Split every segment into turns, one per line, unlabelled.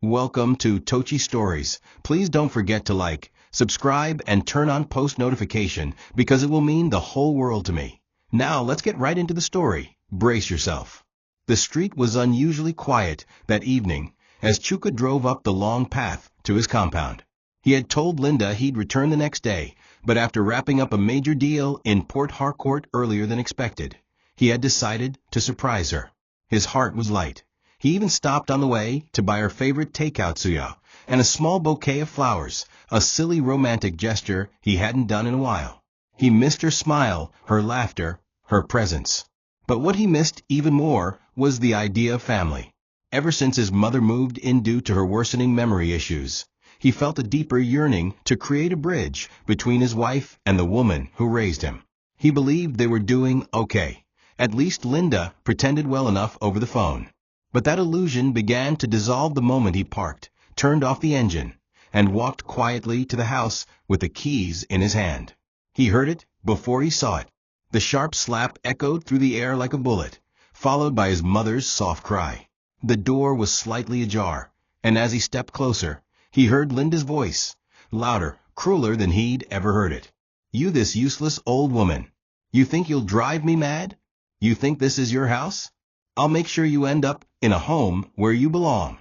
Welcome to TOCHI Stories. Please don't forget to like, subscribe, and turn on post notification because it will mean the whole world to me. Now let's get right into the story. Brace yourself. The street was unusually quiet that evening as Chuka drove up the long path to his compound. He had told Linda he'd return the next day, but after wrapping up a major deal in Port Harcourt earlier than expected, he had decided to surprise her. His heart was light. He even stopped on the way to buy her favorite takeout suya and a small bouquet of flowers, a silly romantic gesture he hadn't done in a while. He missed her smile, her laughter, her presence. But what he missed even more was the idea of family. Ever since his mother moved in due to her worsening memory issues, he felt a deeper yearning to create a bridge between his wife and the woman who raised him. He believed they were doing okay. At least Linda pretended well enough over the phone. But that illusion began to dissolve the moment he parked, turned off the engine, and walked quietly to the house with the keys in his hand. He heard it before he saw it. The sharp slap echoed through the air like a bullet, followed by his mother's soft cry. The door was slightly ajar, and as he stepped closer, he heard Linda's voice, louder, crueler than he'd ever heard it. "You this useless old woman. You think you'll drive me mad? You think this is your house? I'll make sure you end up in a home where you belong."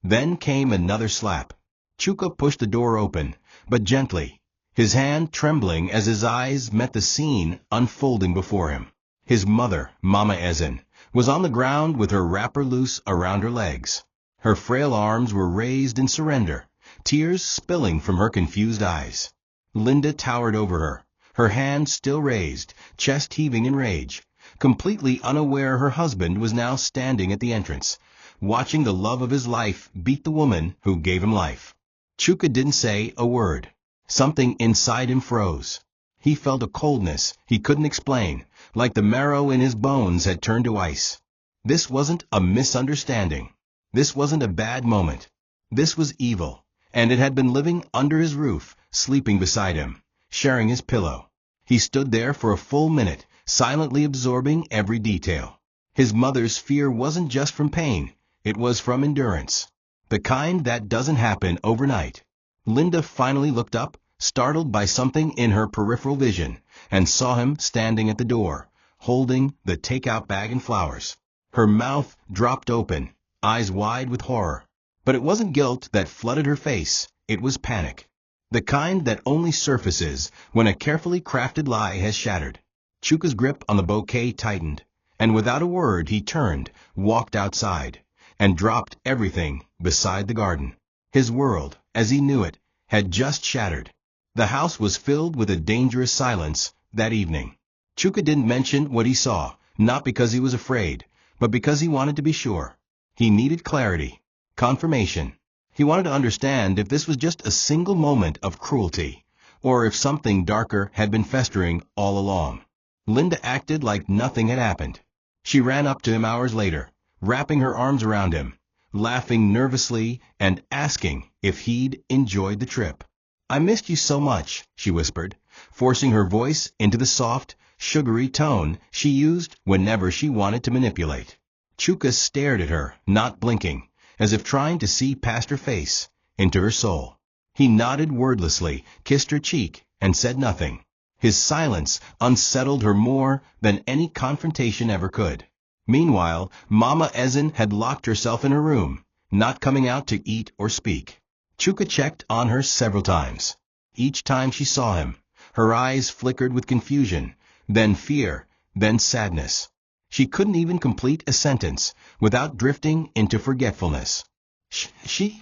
Then came another slap. Chuka pushed the door open, but gently, his hand trembling as his eyes met the scene unfolding before him. His mother, Mama Ezen, was on the ground with her wrapper loose around her legs. Her frail arms were raised in surrender, tears spilling from her confused eyes. Linda towered over her hand still raised, chest heaving in rage. Completely unaware her husband was now standing at the entrance, watching the love of his life beat the woman who gave him life. Chuka didn't say a word. Something inside him froze. He felt a coldness he couldn't explain, like the marrow in his bones had turned to ice. This wasn't a misunderstanding. This wasn't a bad moment. This was evil, and it had been living under his roof, sleeping beside him, sharing his pillow. He stood there for a full minute, silently absorbing every detail. His mother's fear wasn't just from pain, it was from endurance. The kind that doesn't happen overnight. Linda finally looked up, startled by something in her peripheral vision, and saw him standing at the door, holding the takeout bag and flowers. Her mouth dropped open, eyes wide with horror. But it wasn't guilt that flooded her face, it was panic. The kind that only surfaces when a carefully crafted lie has shattered. Chuka's grip on the bouquet tightened, and without a word he turned, walked outside, and dropped everything beside the garden. His world, as he knew it, had just shattered. The house was filled with a dangerous silence that evening. Chuka didn't mention what he saw, not because he was afraid, but because he wanted to be sure. He needed clarity, confirmation. He wanted to understand if this was just a single moment of cruelty, or if something darker had been festering all along. Linda acted like nothing had happened. She ran up to him hours later, wrapping her arms around him, laughing nervously and asking if he'd enjoyed the trip. "I missed you so much," she whispered, forcing her voice into the soft, sugary tone she used whenever she wanted to manipulate. Chuka stared at her, not blinking, as if trying to see past her face, into her soul. He nodded wordlessly, kissed her cheek, and said nothing. His silence unsettled her more than any confrontation ever could. Meanwhile, Mama Ezen had locked herself in her room, not coming out to eat or speak. Chuka checked on her several times. Each time she saw him, her eyes flickered with confusion, then fear, then sadness. She couldn't even complete a sentence without drifting into forgetfulness. She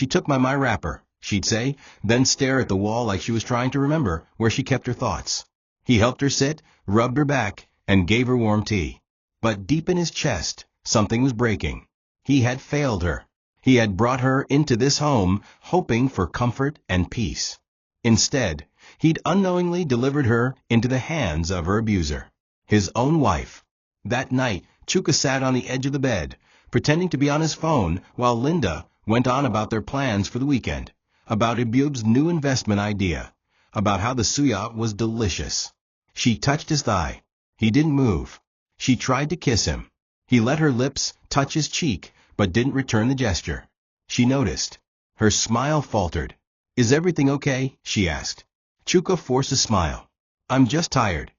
took my wrapper, she'd say, then stare at the wall like she was trying to remember where she kept her thoughts. He helped her sit, rubbed her back, and gave her warm tea. But deep in his chest, something was breaking. He had failed her. He had brought her into this home hoping for comfort and peace. Instead, he'd unknowingly delivered her into the hands of her abuser, his own wife. That night, Chuka sat on the edge of the bed, pretending to be on his phone while Linda went on about their plans for the weekend, about Ibub's new investment idea, about how the suya was delicious. She touched his thigh. He didn't move. She tried to kiss him. He let her lips touch his cheek, but didn't return the gesture. She noticed. Her smile faltered. "Is everything okay?" she asked. Chuka forced a smile. "I'm just tired."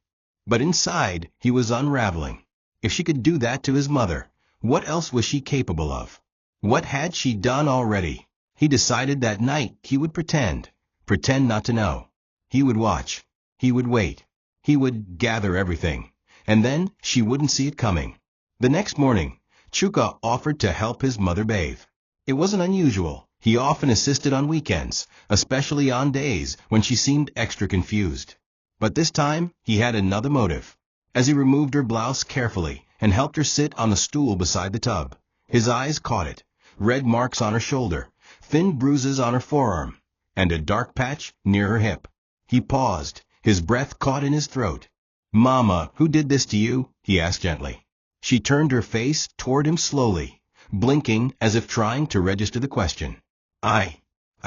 But inside, he was unraveling. If she could do that to his mother, what else was she capable of? What had she done already? He decided that night he would pretend not to know. He would watch. He would wait. He would gather everything. And then she wouldn't see it coming. The next morning, Chuka offered to help his mother bathe. It wasn't unusual. He often assisted on weekends, especially on days when she seemed extra confused. But this time, he had another motive. As he removed her blouse carefully and helped her sit on the stool beside the tub, his eyes caught it. Red marks on her shoulder, thin bruises on her forearm, and a dark patch near her hip. He paused, his breath caught in his throat. "Mama, who did this to you?" he asked gently. She turned her face toward him slowly, blinking as if trying to register the question. I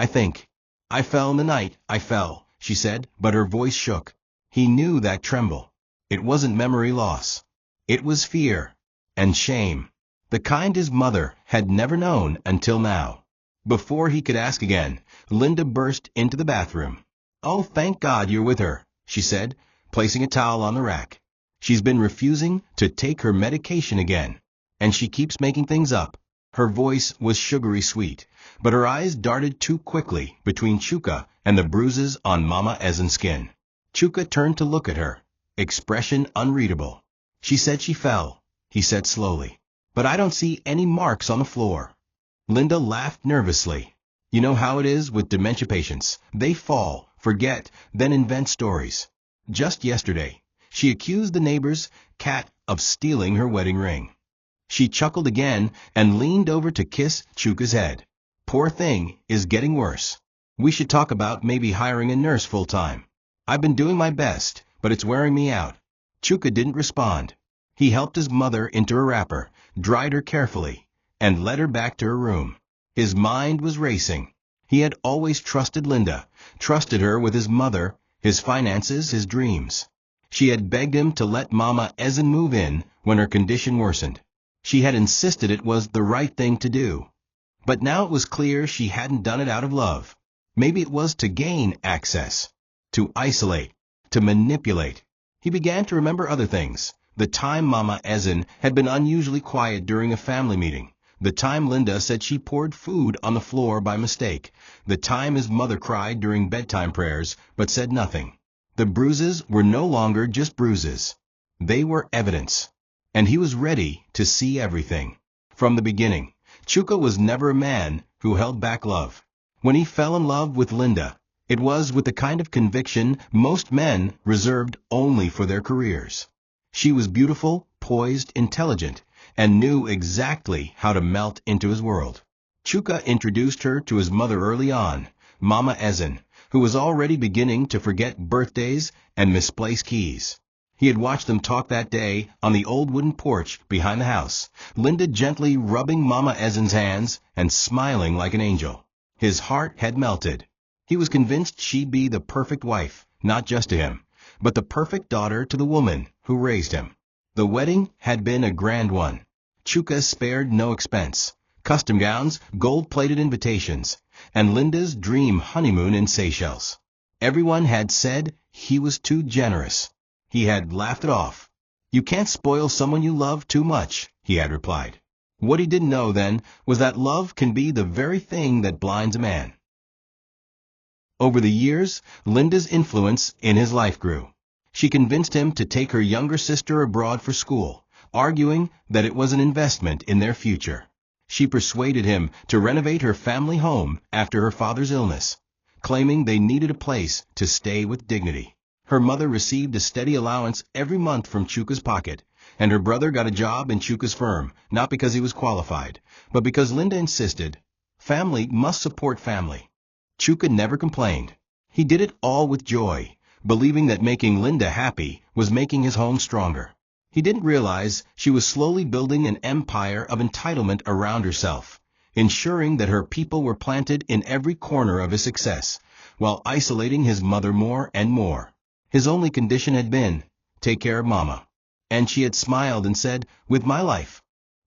think. I fell in the night, I fell," she said, but her voice shook. He knew that tremble. It wasn't memory loss. It was fear and shame. The kind his mother had never known until now. Before he could ask again, Linda burst into the bathroom. "Oh, thank God you're with her," she said, placing a towel on the rack. "She's been refusing to take her medication again, and she keeps making things up." Her voice was sugary sweet, but her eyes darted too quickly between Chuka and the bruises on Mama Ezen's skin. Chuka turned to look at her, expression unreadable. "She said she fell," he said slowly. "But I don't see any marks on the floor." Linda laughed nervously. "You know how it is with dementia patients. They fall, forget, then invent stories. Just yesterday, she accused the neighbor's cat of stealing her wedding ring." She chuckled again and leaned over to kiss Chuka's head. "Poor thing is getting worse. We should talk about maybe hiring a nurse full-time. I've been doing my best, but it's wearing me out." Chuka didn't respond. He helped his mother into her wrapper, dried her carefully, and led her back to her room. His mind was racing. He had always trusted Linda, trusted her with his mother, his finances, his dreams. She had begged him to let Mama Ezen move in when her condition worsened. She had insisted it was the right thing to do. But now it was clear she hadn't done it out of love. Maybe it was to gain access, to isolate, to manipulate. He began to remember other things. The time Mama Ezen had been unusually quiet during a family meeting. The time Linda said she poured food on the floor by mistake. The time his mother cried during bedtime prayers but said nothing. The bruises were no longer just bruises. They were evidence. And he was ready to see everything. From the beginning, Chuka was never a man who held back love. When he fell in love with Linda, it was with the kind of conviction most men reserved only for their careers. She was beautiful, poised, intelligent, and knew exactly how to melt into his world. Chuka introduced her to his mother early on, Mama Ezen, who was already beginning to forget birthdays and misplaced keys. He had watched them talk that day on the old wooden porch behind the house, Linda gently rubbing Mama Ezen's hands and smiling like an angel. His heart had melted. He was convinced she'd be the perfect wife, not just to him, but the perfect daughter to the woman who raised him. The wedding had been a grand one. Chuka spared no expense. Custom gowns, gold-plated invitations, and Linda's dream honeymoon in Seychelles. Everyone had said he was too generous. He had laughed it off. "You can't spoil someone you love too much," he had replied. What he didn't know then was that love can be the very thing that blinds a man. Over the years, Linda's influence in his life grew. She convinced him to take her younger sister abroad for school, arguing that it was an investment in their future. She persuaded him to renovate her family home after her father's illness, claiming they needed a place to stay with dignity. Her mother received a steady allowance every month from Chuka's pocket, and her brother got a job in Chuka's firm, not because he was qualified, but because Linda insisted. Family must support family. Chuka never complained. He did it all with joy, believing that making Linda happy was making his home stronger. He didn't realize she was slowly building an empire of entitlement around herself, ensuring that her people were planted in every corner of his success, while isolating his mother more and more. His only condition had been, "Take care of Mama." And she had smiled and said, "With my life."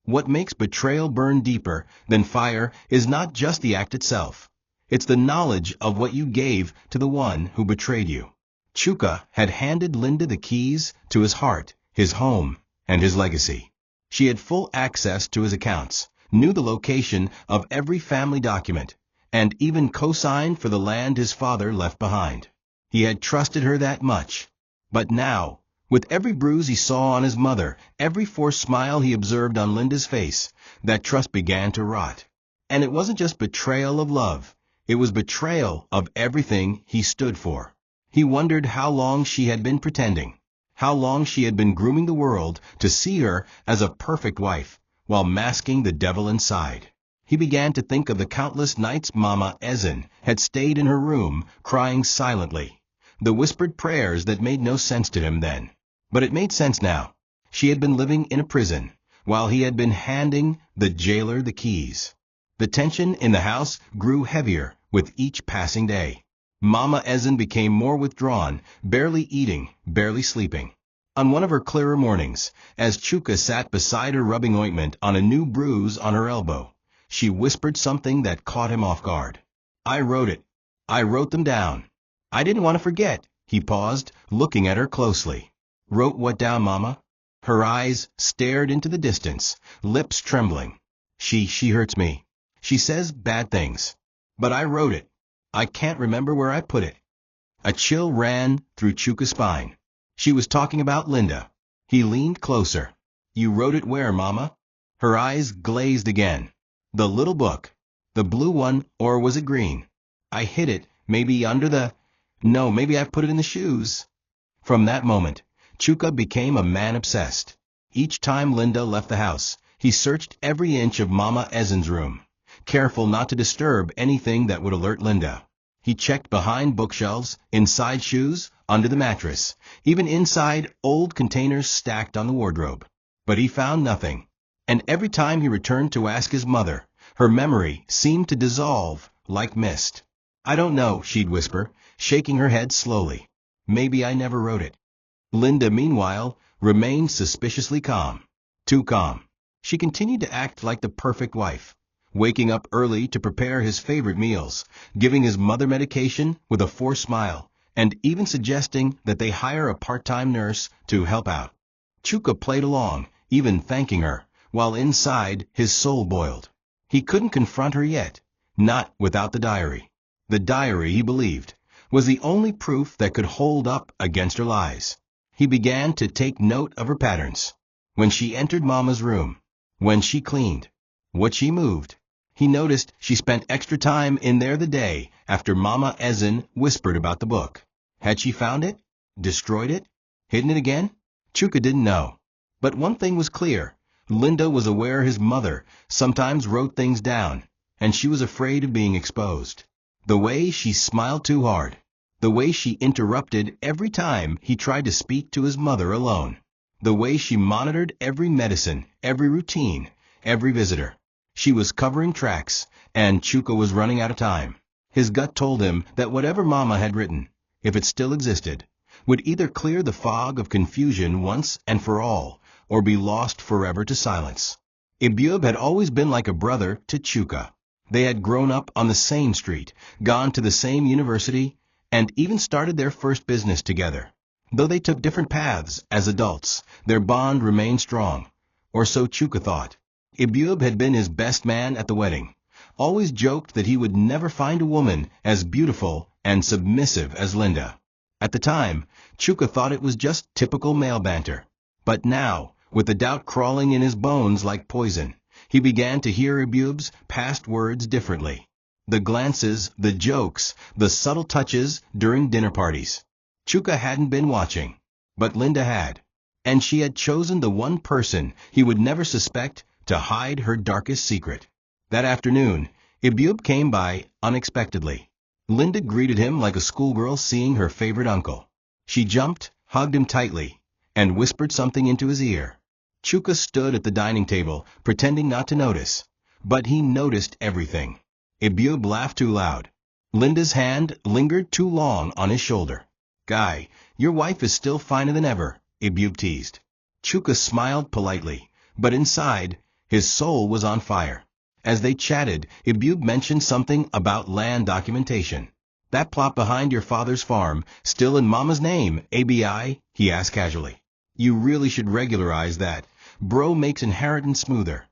What makes betrayal burn deeper than fire is not just the act itself. It's the knowledge of what you gave to the one who betrayed you. Chuka had handed Linda the keys to his heart, his home, and his legacy. She had full access to his accounts, knew the location of every family document, and even co-signed for the land his father left behind. He had trusted her that much. But now, with every bruise he saw on his mother, every forced smile he observed on Linda's face, that trust began to rot. And it wasn't just betrayal of love. It was betrayal of everything he stood for. He wondered how long she had been pretending, how long she had been grooming the world to see her as a perfect wife, while masking the devil inside. He began to think of the countless nights Mama Ezen had stayed in her room, crying silently, the whispered prayers that made no sense to him then. But it made sense now. She had been living in a prison, while he had been handing the jailer the keys. The tension in the house grew heavier with each passing day. Mama Ezen became more withdrawn, barely eating, barely sleeping. On one of her clearer mornings, as Chuka sat beside her rubbing ointment on a new bruise on her elbow, she whispered something that caught him off guard. "I wrote it. I wrote them down. I didn't want to forget." He paused, looking at her closely. "Wrote what down, Mama?" Her eyes stared into the distance, lips trembling. She hurts me. She says bad things. But I wrote it. I can't remember where I put it." A chill ran through Chuka's spine. She was talking about Linda. He leaned closer. "You wrote it where, Mama?" Her eyes glazed again. "The little book. The blue one, or was it green? I hid it, maybe under the... No, maybe I put it in the shoes." From that moment, Chuka became a man obsessed. Each time Linda left the house, he searched every inch of Mama Ezen's room, careful not to disturb anything that would alert Linda. He checked behind bookshelves, inside shoes, under the mattress, even inside old containers stacked on the wardrobe. But he found nothing. And every time he returned to ask his mother, her memory seemed to dissolve like mist. "I don't know," she'd whisper, shaking her head slowly. "Maybe I never wrote it." Linda, meanwhile, remained suspiciously calm. Too calm. She continued to act like the perfect wife, waking up early to prepare his favorite meals, giving his mother medication with a forced smile, and even suggesting that they hire a part-time nurse to help out. Chuka played along, even thanking her, while inside his soul boiled. He couldn't confront her yet, not without the diary. The diary, he believed, was the only proof that could hold up against her lies. He began to take note of her patterns. When she entered Mama's room, when she cleaned, what she moved. He noticed she spent extra time in there the day after Mama Ezen whispered about the book. Had she found it? Destroyed it? Hidden it again? Chuka didn't know. But one thing was clear. Linda was aware his mother sometimes wrote things down, and she was afraid of being exposed. The way she smiled too hard. The way she interrupted every time he tried to speak to his mother alone. The way she monitored every medicine, every routine, every visitor. She was covering tracks, and Chuka was running out of time. His gut told him that whatever Mama had written, if it still existed, would either clear the fog of confusion once and for all, or be lost forever to silence. Ibyub had always been like a brother to Chuka. They had grown up on the same street, gone to the same university, and even started their first business together. Though they took different paths as adults, their bond remained strong, or so Chuka thought. Ibyub had been his best man at the wedding, always joked that he would never find a woman as beautiful and submissive as Linda. At the time, Chuka thought it was just typical male banter. But now, with the doubt crawling in his bones like poison, he began to hear Ibyub's past words differently. The glances, the jokes, the subtle touches during dinner parties. Chuka hadn't been watching, but Linda had. And she had chosen the one person he would never suspect to hide her darkest secret. That afternoon, Ibyub came by unexpectedly. Linda greeted him like a schoolgirl seeing her favorite uncle. She jumped, hugged him tightly, and whispered something into his ear. Chuka stood at the dining table, pretending not to notice, but he noticed everything. Ibyub laughed too loud. Linda's hand lingered too long on his shoulder. "Guy, your wife is still finer than ever," Ibyub teased. Chuka smiled politely, but inside, His soul was on fire. As they chatted, Ibube mentioned something about land documentation. "That plot behind your father's farm, still in Mama's name, ABI?" he asked casually. "You really should regularize that. Bro makes inheritance smoother."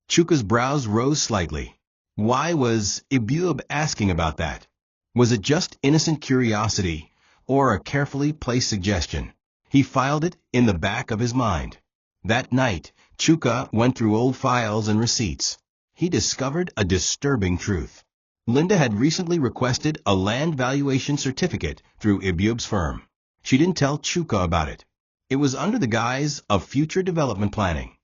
Chuka's brows rose slightly. Why was Ibube asking about that? Was it just innocent curiosity, or a carefully placed suggestion? He filed it in the back of his mind. That night, Chuka went through old files and receipts. He discovered a disturbing truth. Linda had recently requested a land valuation certificate through Ibube's firm. She didn't tell Chuka about it. It was under the guise of future development planning.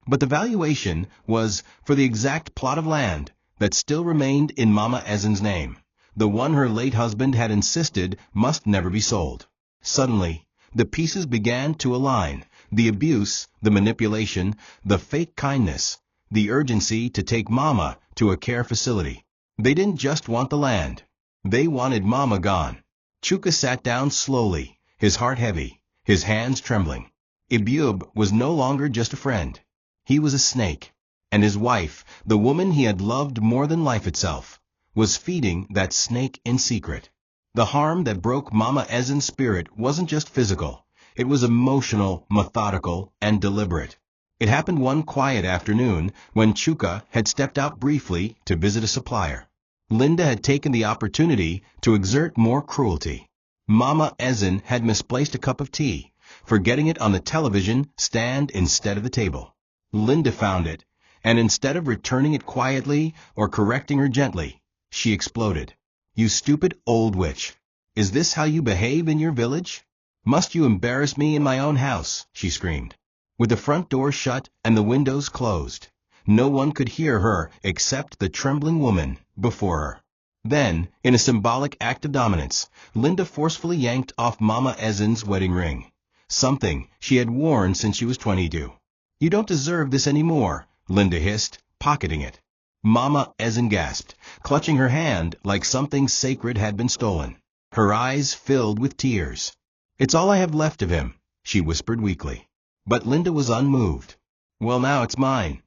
But the valuation was for the exact plot of land that still remained in Mama Ezen's name, the one her late husband had insisted must never be sold. Suddenly, the pieces began to align: the abuse, the manipulation, the fake kindness, the urgency to take Mama to a care facility. They didn't just want the land. They wanted Mama gone. Chuka sat down slowly, his heart heavy, his hands trembling. Ibube was no longer just a friend. He was a snake. And his wife, the woman he had loved more than life itself, was feeding that snake in secret. The harm that broke Mama Ezen's spirit wasn't just physical. It was emotional, methodical, and deliberate. It happened one quiet afternoon when Chuka had stepped out briefly to visit a supplier. Linda had taken the opportunity to exert more cruelty. Mama Ezen had misplaced a cup of tea, forgetting it on the television stand instead of the table. Linda found it, and instead of returning it quietly or correcting her gently, she exploded. "You stupid old witch! Is this how you behave in your village? Must you embarrass me in my own house?" she screamed. With the front door shut and the windows closed, no one could hear her except the trembling woman before her. Then, in a symbolic act of dominance, Linda forcefully yanked off Mama Ezen's wedding ring, something she had worn since she was 22. "You don't deserve this anymore," Linda hissed, pocketing it. Mama Ezen gasped, clutching her hand like something sacred had been stolen. Her eyes filled with tears. "It's all I have left of him," she whispered weakly. But Linda was unmoved. "Well, now it's mine."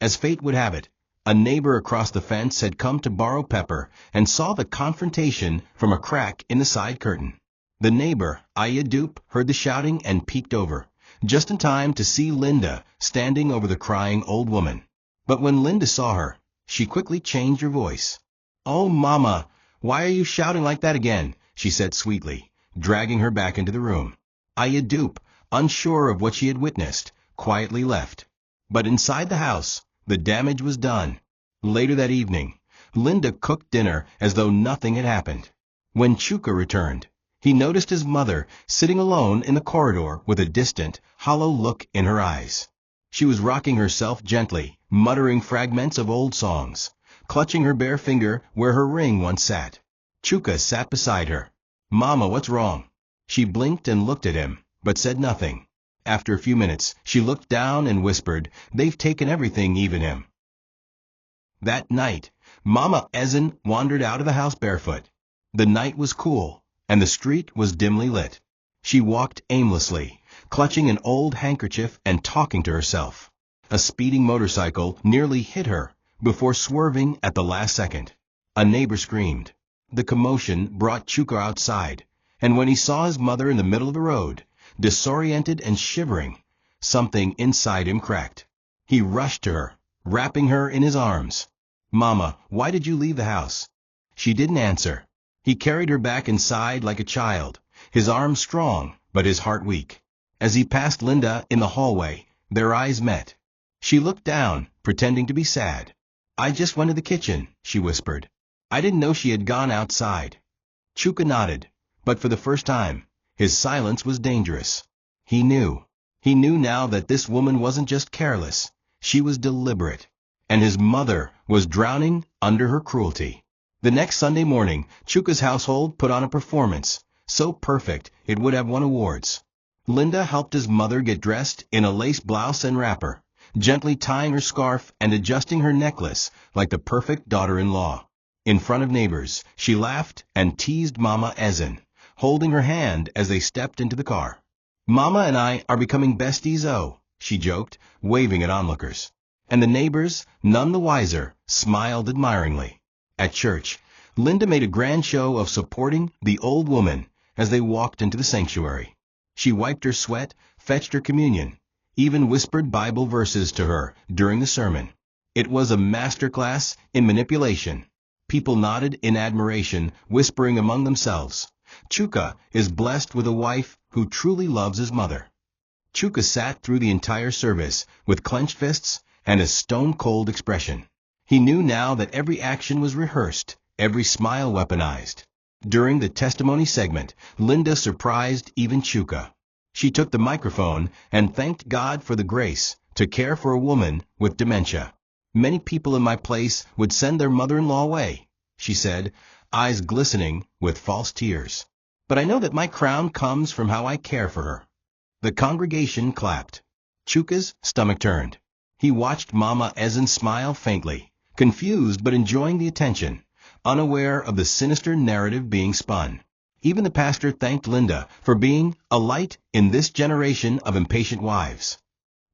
As fate would have it, a neighbor across the fence had come to borrow pepper and saw the confrontation from a crack in the side curtain. The neighbor, Ayadupe, heard the shouting and peeked over, just in time to see Linda standing over the crying old woman. But when Linda saw her, she quickly changed her voice. "Oh, Mama, why are you shouting like that again?" she said sweetly, dragging her back into the room. Ayadupe, unsure of what she had witnessed, quietly left. But inside the house, the damage was done. Later that evening, Linda cooked dinner as though nothing had happened. When Chuka returned, he noticed his mother sitting alone in the corridor with a distant, hollow look in her eyes. She was rocking herself gently, muttering fragments of old songs, clutching her bare finger where her ring once sat. Chuka sat beside her. "Mama, what's wrong?" She blinked and looked at him, but said nothing. After a few minutes, she looked down and whispered, "They've taken everything, even him." That night, Mama Ezen wandered out of the house barefoot. The night was cool, and the street was dimly lit. She walked aimlessly, clutching an old handkerchief and talking to herself. A speeding motorcycle nearly hit her before swerving at the last second. A neighbor screamed. The commotion brought Chuka outside, and when he saw his mother in the middle of the road, disoriented and shivering, something inside him cracked. He rushed to her, wrapping her in his arms. "Mama, why did you leave the house?" She didn't answer. He carried her back inside like a child, his arms strong, but his heart weak. As he passed Linda in the hallway, their eyes met. She looked down, pretending to be sad. "I just went to the kitchen," she whispered. "I didn't know she had gone outside." Chuka nodded, but for the first time, his silence was dangerous. He knew. He knew now that this woman wasn't just careless, she was deliberate. And his mother was drowning under her cruelty. The next Sunday morning, Chuka's household put on a performance, so perfect it would have won awards. Linda helped his mother get dressed in a lace blouse and wrapper, gently tying her scarf and adjusting her necklace like the perfect daughter-in-law. In front of neighbors, she laughed and teased Mama Ezen, holding her hand as they stepped into the car. "Mama and I are becoming besties, oh," she joked, waving at onlookers. and the neighbors, none the wiser, smiled admiringly. At church, Linda made a grand show of supporting the old woman as they walked into the sanctuary. She wiped her sweat, fetched her communion, even whispered Bible verses to her during the sermon. It was a masterclass in manipulation. People nodded in admiration, whispering among themselves, "Chuka is blessed with a wife who truly loves his mother." Chuka sat through the entire service with clenched fists and a stone-cold expression. He knew now that every action was rehearsed, every smile weaponized. During the testimony segment, Linda surprised even Chuka. She took the microphone and thanked God for the grace to care for a woman with dementia. "Many people in my place would send their mother-in-law away," she said, eyes glistening with false tears. "But I know that my crown comes from how I care for her." The congregation clapped. Chuka's stomach turned. He watched Mama Ezen smile faintly, confused but enjoying the attention, unaware of the sinister narrative being spun. Even the pastor thanked Linda for being a light in this generation of impatient wives.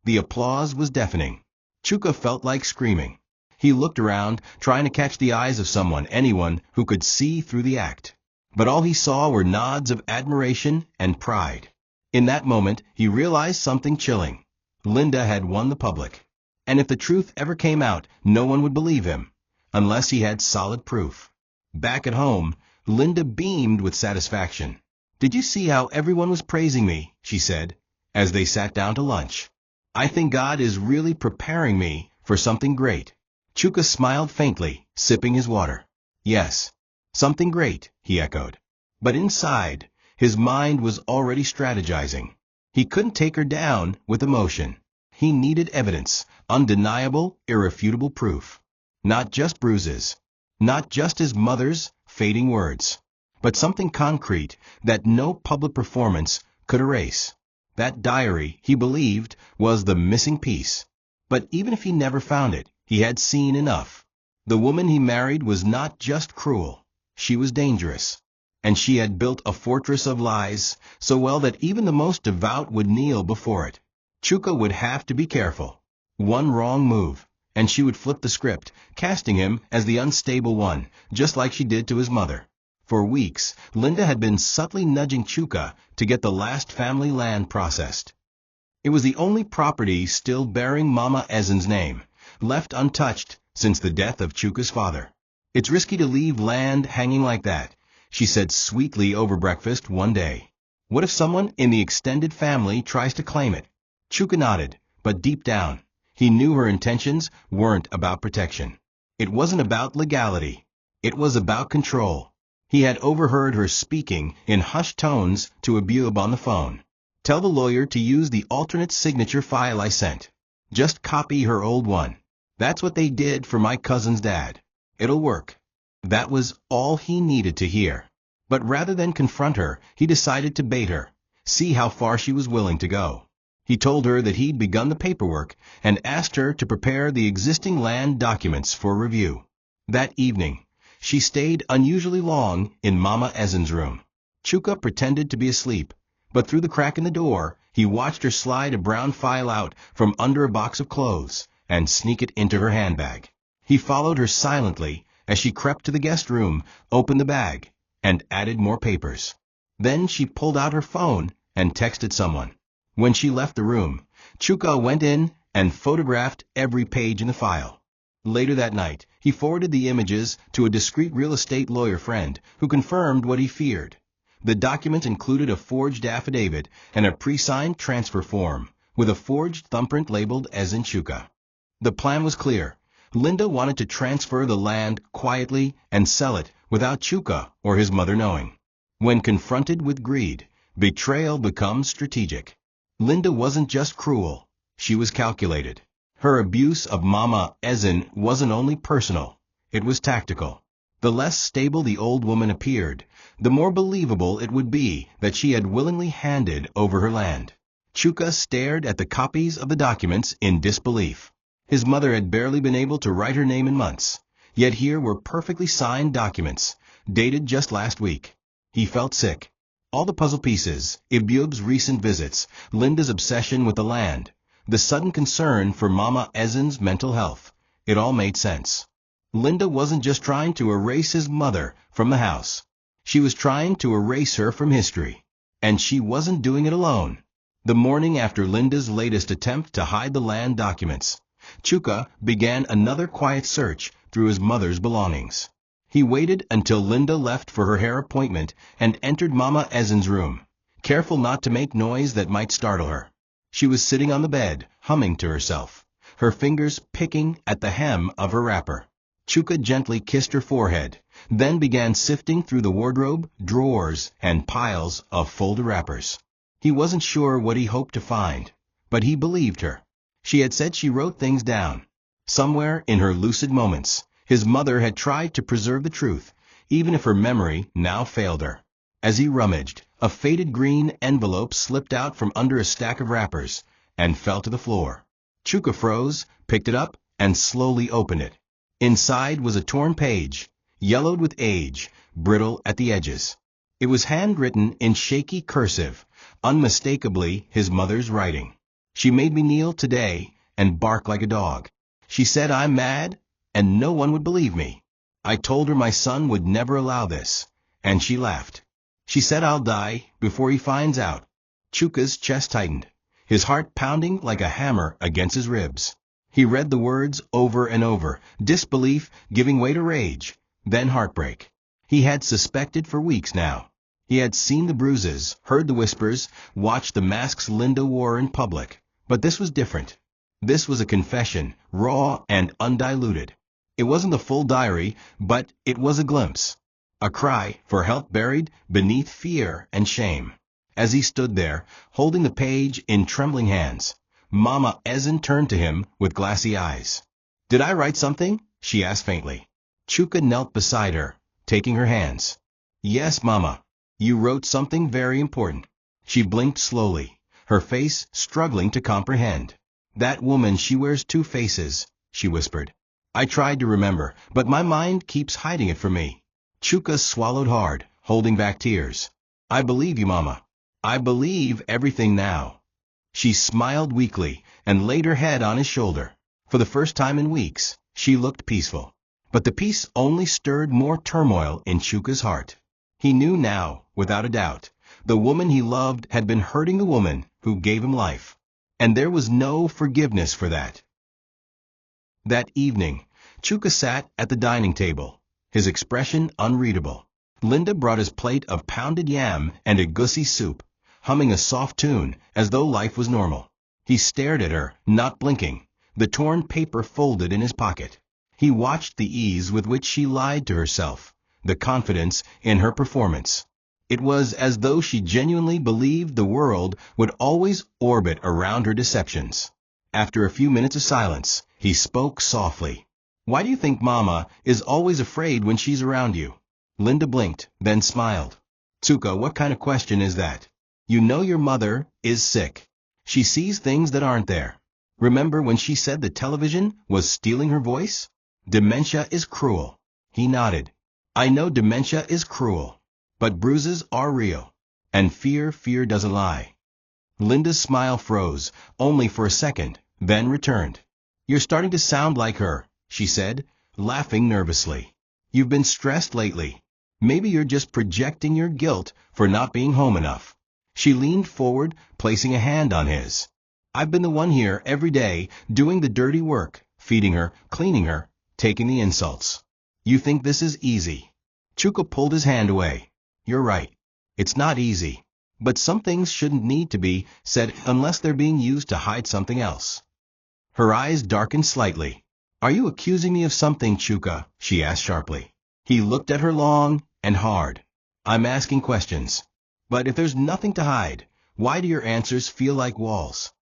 The applause was deafening. Chuka felt like screaming. He looked around, trying to catch the eyes of anyone who could see through the act. But all he saw were nods of admiration and pride. In that moment, he realized something chilling. Linda had won the public. And if the truth ever came out, no one would believe him, unless he had solid proof. Back at home, Linda beamed with satisfaction. "Did you see how everyone was praising me?" she said, as they sat down to lunch. "I think God is really preparing me for something great." Chuka smiled faintly, sipping his water. "Yes, something great," he echoed. But inside, his mind was already strategizing. He couldn't take her down with emotion. He needed evidence, undeniable, irrefutable proof. Not just bruises. Not just his mother's fading words. But something concrete that no public performance could erase. That diary, he believed, was the missing piece. But even if he never found it, he had seen enough. The woman he married was not just cruel. She was dangerous. And she had built a fortress of lies, so well that even the most devout would kneel before it. Chuka would have to be careful. One wrong move, and she would flip the script, casting him as the unstable one, just like she did to his mother. For weeks, Linda had been subtly nudging Chuka to get the last family land processed. It was the only property still bearing Mama Ezen's name, left untouched since the death of Chuka's father. "It's risky to leave land hanging like that," she said sweetly over breakfast one day. "What if someone in the extended family tries to claim it?" Chuka nodded, but deep down, he knew her intentions weren't about protection. It wasn't about legality. It was about control. He had overheard her speaking in hushed tones to Abub on the phone. "Tell the lawyer to use the alternate signature file I sent. Just copy her old one. That's what they did for my cousin's dad. It'll work." That was all he needed to hear. But rather than confront her, he decided to bait her, see how far she was willing to go. He told her that he'd begun the paperwork and asked her to prepare the existing land documents for review. That evening, she stayed unusually long in Mama Ezen's room. Chuka pretended to be asleep, but through the crack in the door, he watched her slide a brown file out from under a box of clothes and sneak it into her handbag. He followed her silently as she crept to the guest room, opened the bag, and added more papers. Then she pulled out her phone and texted someone. When she left the room, Chuka went in and photographed every page in the file. Later that night, he forwarded the images to a discreet real estate lawyer friend who confirmed what he feared. The document included a forged affidavit and a pre-signed transfer form with a forged thumbprint labeled Ezen Chuka. The plan was clear. Linda wanted to transfer the land quietly and sell it without Chuka or his mother knowing. When confronted with greed, betrayal becomes strategic. Linda wasn't just cruel, she was calculated. Her abuse of Mama Ezen wasn't only personal, it was tactical. The less stable the old woman appeared, the more believable it would be that she had willingly handed over her land. Chuka stared at the copies of the documents in disbelief. His mother had barely been able to write her name in months, yet here were perfectly signed documents, dated just last week. He felt sick. All the puzzle pieces, Ibub's recent visits, Linda's obsession with the land, the sudden concern for Mama Ezen's mental health. It all made sense. Linda wasn't just trying to erase his mother from the house. She was trying to erase her from history. And she wasn't doing it alone. The morning after Linda's latest attempt to hide the land documents, Chuka began another quiet search through his mother's belongings. He waited until Linda left for her hair appointment and entered Mama Ezen's room, careful not to make noise that might startle her. She was sitting on the bed, humming to herself, her fingers picking at the hem of her wrapper. Chuka gently kissed her forehead, then began sifting through the wardrobe, drawers, and piles of folded wrappers. He wasn't sure what he hoped to find, but he believed her. She had said she wrote things down. Somewhere in her lucid moments, his mother had tried to preserve the truth, even if her memory now failed her. As he rummaged, a faded green envelope slipped out from under a stack of wrappers and fell to the floor. Chuka froze, picked it up, and slowly opened it. Inside was a torn page, yellowed with age, brittle at the edges. It was handwritten in shaky cursive, unmistakably his mother's writing. She made me kneel today and bark like a dog. She said I'm mad, and no one would believe me. I told her my son would never allow this, and she laughed. She said I'll die before he finds out. Chuka's chest tightened, his heart pounding like a hammer against his ribs. He read the words over and over, disbelief giving way to rage, then heartbreak. He had suspected for weeks now. He had seen the bruises, heard the whispers, watched the masks Linda wore in public. But this was different. This was a confession, raw and undiluted. It wasn't the full diary, but it was a glimpse. A cry for help buried beneath fear and shame. As he stood there, holding the page in trembling hands, Mama Ezen turned to him with glassy eyes. "Did I write something?" she asked faintly. Chuka knelt beside her, taking her hands. "Yes, Mama. You wrote something very important." She blinked slowly, her face struggling to comprehend. "That woman, she wears two faces," she whispered. "I tried to remember, but my mind keeps hiding it from me." Chuka swallowed hard, holding back tears. "I believe you, Mama. I believe everything now." She smiled weakly and laid her head on his shoulder. For the first time in weeks, she looked peaceful. But the peace only stirred more turmoil in Chuka's heart. He knew now, without a doubt, the woman he loved had been hurting the woman who gave him life. And there was no forgiveness for that. That evening, Chuka sat at the dining table, his expression unreadable. Linda brought his plate of pounded yam and egusi soup, humming a soft tune as though life was normal. He stared at her, not blinking, the torn paper folded in his pocket. He watched the ease with which she lied to herself, the confidence in her performance. It was as though she genuinely believed the world would always orbit around her deceptions. After a few minutes of silence, he spoke softly. "Why do you think Mama is always afraid when she's around you?" Linda blinked, then smiled. "Chuka, what kind of question is that? You know your mother is sick. She sees things that aren't there. Remember when she said the television was stealing her voice? Dementia is cruel." He nodded. "I know dementia is cruel, but bruises are real. And fear doesn't lie." Linda's smile froze, only for a second, then returned. "You're starting to sound like her," she said, laughing nervously. "You've been stressed lately. Maybe you're just projecting your guilt for not being home enough." She leaned forward, placing a hand on his. "I've been the one here every day, doing the dirty work, feeding her, cleaning her, taking the insults. You think this is easy?" Chuka pulled his hand away. "You're right. It's not easy. But some things shouldn't need to be said unless they're being used to hide something else." Her eyes darkened slightly. "Are you accusing me of something, Chuka?" she asked sharply. He looked at her long and hard. "I'm asking questions. But if there's nothing to hide, why do your answers feel like walls?"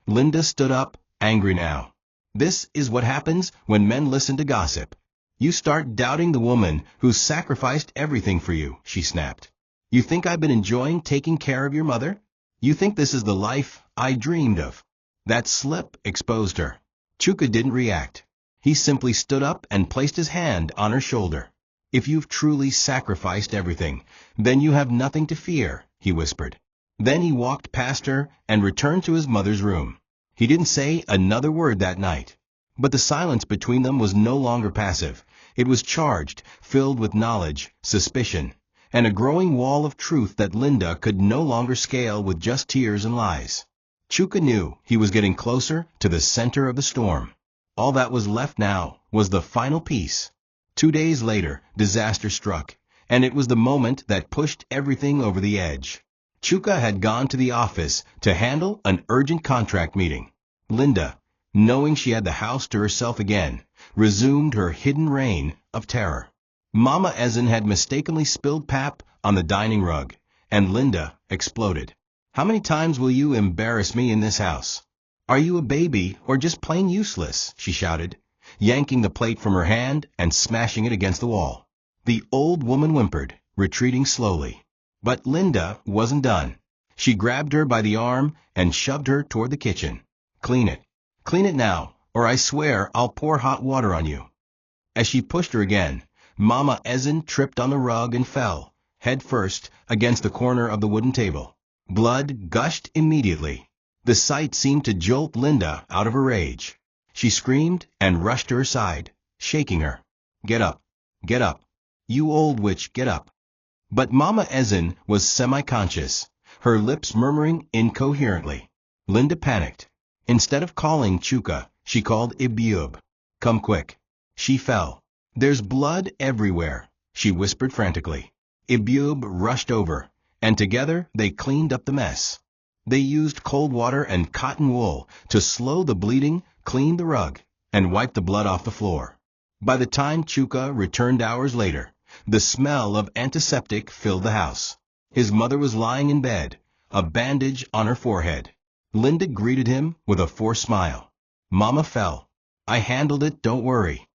Linda stood up, angry now. "This is what happens when men listen to gossip. You start doubting the woman who's sacrificed everything for you," she snapped. "You think I've been enjoying taking care of your mother? You think this is the life I dreamed of?" That slip exposed her. Chuka didn't react. He simply stood up and placed his hand on her shoulder. "If you've truly sacrificed everything, then you have nothing to fear," he whispered. Then he walked past her and returned to his mother's room. He didn't say another word that night. But the silence between them was no longer passive. It was charged, filled with knowledge, suspicion, and a growing wall of truth that Linda could no longer scale with just tears and lies. Chuka knew he was getting closer to the center of the storm. All that was left now was the final piece. 2 days later, disaster struck, and it was the moment that pushed everything over the edge. Chuka had gone to the office to handle an urgent contract meeting. Linda, knowing she had the house to herself again, resumed her hidden reign of terror. Mama Ezen had mistakenly spilled pap on the dining rug, and Linda exploded. "How many times will you embarrass me in this house? Are you a baby or just plain useless?" she shouted, yanking the plate from her hand and smashing it against the wall. The old woman whimpered, retreating slowly. But Linda wasn't done. She grabbed her by the arm and shoved her toward the kitchen. "Clean it. Clean it now, or I swear I'll pour hot water on you." As she pushed her again, Mama Ezen tripped on the rug and fell, head first, against the corner of the wooden table. Blood gushed immediately. The sight seemed to jolt Linda out of her rage. She screamed and rushed to her side, shaking her. "Get up. Get up. You old witch, get up." But Mama Ezen was semi-conscious, her lips murmuring incoherently. Linda panicked. Instead of calling Chuka, she called Ibiub. "Come quick." She fell. "There's blood everywhere," she whispered frantically. Ibiub rushed over, and together they cleaned up the mess. They used cold water and cotton wool to slow the bleeding, clean the rug, and wipe the blood off the floor. By the time Chuka returned hours later, the smell of antiseptic filled the house. His mother was lying in bed, a bandage on her forehead. Linda greeted him with a forced smile. "Mama fell. I handled it, don't worry."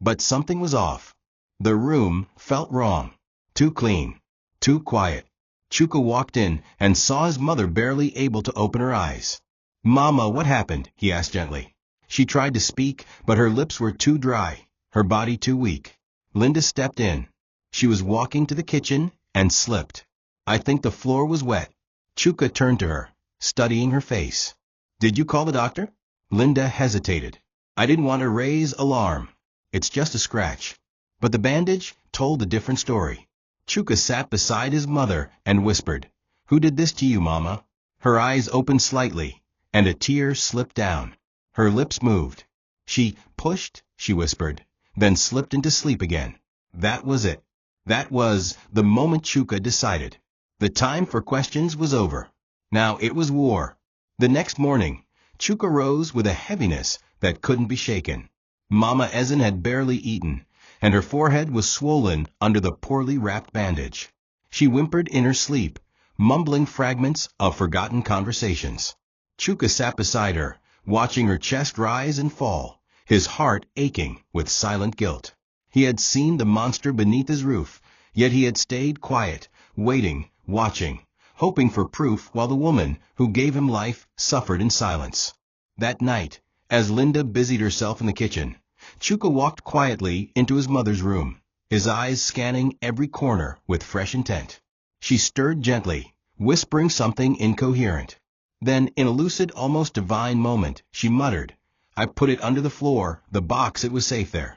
But something was off. The room felt wrong. Too clean. Too quiet. Chuka walked in and saw his mother barely able to open her eyes. "Mama, what happened?" he asked gently. She tried to speak, but her lips were too dry, her body too weak. Linda stepped in. She was walking to the kitchen and slipped. "I think the floor was wet." Chuka turned to her, studying her face. "Did you call the doctor?" Linda hesitated. "I didn't want to raise alarm. It's just a scratch." But the bandage told a different story. Chuka sat beside his mother and whispered, "Who did this to you, Mama?" Her eyes opened slightly, and a tear slipped down. Her lips moved. "She pushed," she whispered, then slipped into sleep again. That was it. That was the moment Chuka decided. The time for questions was over. Now it was war. The next morning, Chuka rose with a heaviness that couldn't be shaken. Mama Ezen had barely eaten, and her forehead was swollen under the poorly wrapped bandage. She whimpered in her sleep, mumbling fragments of forgotten conversations. Chuka sat beside her, watching her chest rise and fall, his heart aching with silent guilt. He had seen the monster beneath his roof, yet he had stayed quiet, waiting, watching, hoping for proof while the woman who gave him life suffered in silence. That night, as Linda busied herself in the kitchen, Chuka walked quietly into his mother's room, his eyes scanning every corner with fresh intent. She stirred gently, whispering something incoherent. Then, in a lucid, almost divine moment, she muttered, "I put it under the floor, the box, it was safe there."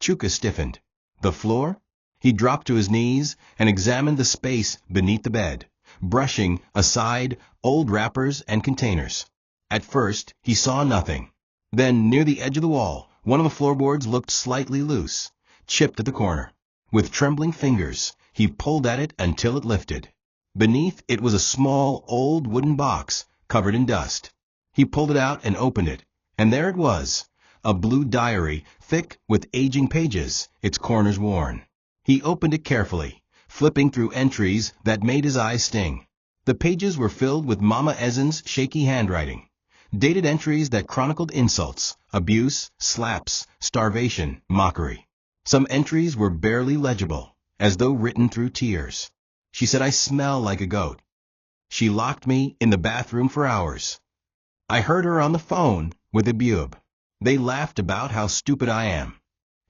Chuka stiffened. The floor? He dropped to his knees and examined the space beneath the bed, brushing aside old wrappers and containers. At first, he saw nothing. Then, near the edge of the wall, one of the floorboards looked slightly loose, chipped at the corner. With trembling fingers, he pulled at it until it lifted. Beneath it was a small, old wooden box, covered in dust. He pulled it out and opened it, and there it was, a blue diary, thick with aging pages, its corners worn. He opened it carefully, flipping through entries that made his eyes sting. The pages were filled with Mama Ezen's shaky handwriting, dated entries that chronicled insults, abuse, slaps, starvation, mockery. Some entries were barely legible, as though written through tears. She said, "I smell like a goat." She locked me in the bathroom for hours. I heard her on the phone with Ibiub. They laughed about how stupid I am.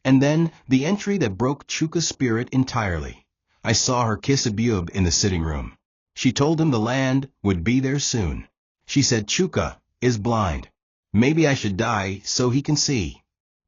And then the entry that broke Chuka's spirit entirely. I saw her kiss Ibiub in the sitting room. She told him the land would be there soon. She said Chuka is blind. Maybe I should die so he can see.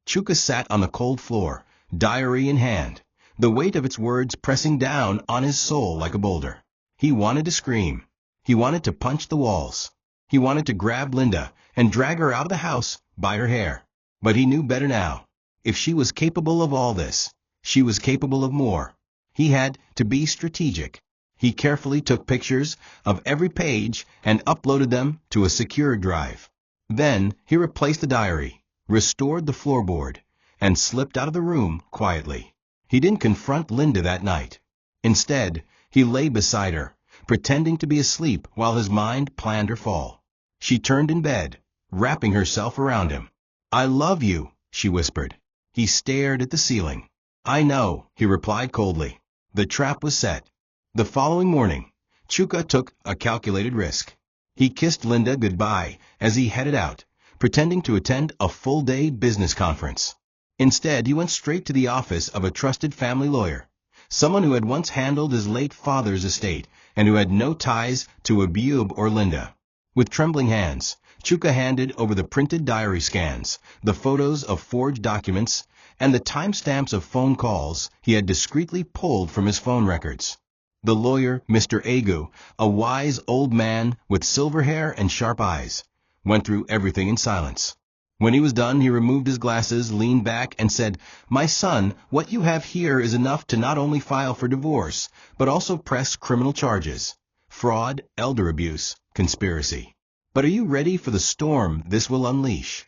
Chuka sat on the cold floor, diary in hand, the weight of its words pressing down on his soul like a boulder. He wanted to scream. He wanted to punch the walls. He wanted to grab Linda and drag her out of the house by her hair. But he knew better now. If she was capable of all this, she was capable of more. He had to be strategic. He carefully took pictures of every page and uploaded them to a secure drive. Then he replaced the diary, restored the floorboard, and slipped out of the room quietly. He didn't confront Linda that night. Instead, he lay beside her, pretending to be asleep while his mind planned her fall. She turned in bed, wrapping herself around him. "I love you," she whispered. He stared at the ceiling. "I know," he replied coldly. The trap was set. The following morning, Chuka took a calculated risk. He kissed Linda goodbye as he headed out, pretending to attend a full-day business conference. Instead, he went straight to the office of a trusted family lawyer, someone who had once handled his late father's estate and who had no ties to Abub or Linda. With trembling hands, Chuka handed over the printed diary scans, the photos of forged documents, and the timestamps of phone calls he had discreetly pulled from his phone records. The lawyer, Mr. Agu, a wise old man with silver hair and sharp eyes, went through everything in silence. When he was done, he removed his glasses, leaned back, and said, "My son, what you have here is enough to not only file for divorce, but also press criminal charges: fraud, elder abuse, conspiracy. But are you ready for the storm this will unleash?"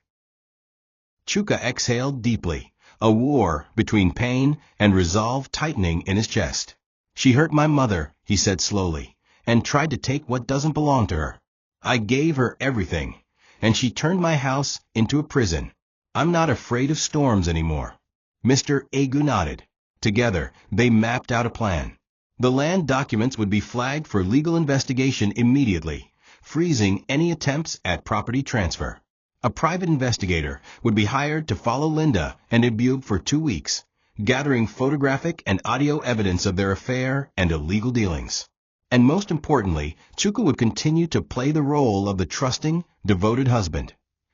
Chuka exhaled deeply, a war between pain and resolve tightening in his chest. "She hurt my mother," he said slowly, "and tried to take what doesn't belong to her. I gave her everything, and she turned my house into a prison. I'm not afraid of storms anymore." Mr. Agu nodded. Together, they mapped out a plan. The land documents would be flagged for legal investigation immediately, freezing any attempts at property transfer. A private investigator would be hired to follow Linda and Abub for 2 weeks, gathering photographic and audio evidence of their affair and illegal dealings. And most importantly, Chuka would continue to play the role of the trusting, devoted husband,